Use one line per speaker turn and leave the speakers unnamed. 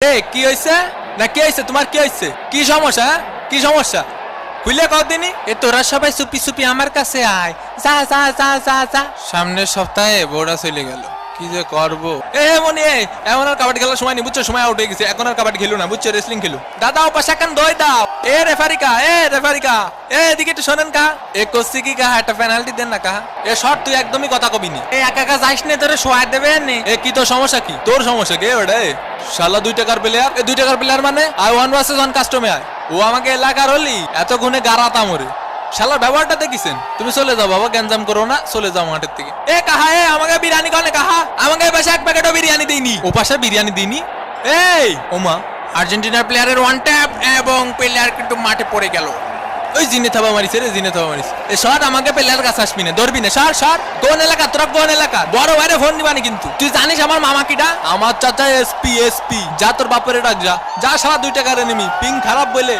কি হয়েছে না কি হয়েছে তোমার কি হয়েছে কি সমস্যা কি সমস্যা খুলে কদিনই এ তোরা সবাই চুপি চুপি আমার কাছে আয় যা যা যা যা যা সামনের সপ্তাহে বোর্ডা চলে গেল কি যে করবো মনি এমন আর কাবাডি খেলার সময় নেই বুঝছো সময় আউট হয়ে গেছে এখন আর কাবাডি খেলো না বুঝছো রেসলিং খেলো দাদা ও পাশা কান দই দাও রেফারিকা এদিকে একটু শোনেন কা করছি কি কাহা একটা পেনাল্টি দেন না কাহা শর্ট তুই একদমই কথা কবি নি একা একা যাইস নে তোরে শোয়া দেবে নে কি তোর সমস্যা কি তোর সমস্যা কে ওটা শালা 2 টাকার প্লেয়ার 2 টাকার প্লেয়ার মানে আই 1 ভার্সেস 1 কাস্টমার ও আমাকে এলাকার হলি এত গুণে গারাতা মরে শালার ব্যবহারটা দেখিছেন তুমি চলে যাও বাবা গ্যাঞ্জাম করো না চলে যাও মাঠের থেকে কাহা আমাকে বিরিয়ানি কনে কাহা আমাকে পাশে এক প্যাকেটও বিরিয়ানি দেইনি ও পাশে বিরিয়ানি দিইনি ওমা আর্জেন্টিনার প্লেয়ারের ওয়ান ট্যাপ এবং প্লেয়ার কিন্তু মাঠে পড়ে গেল ওই জিনে থাবা মারিছে রে জিনে থাবা মারিছে শট আমাকে প্লেয়ার কাছে আসবি না ধরবি না শট কোন এলাকা তোরা কোন এলাকা বড় ভাইরে ফোন দিবানি কিন্তু তুই জানিস আমার মামা কিটা আমার চাচা এসপি যা তোর বাপের ডাক যা শালা 2 টাকার এনিমি পিং খারাপ বলে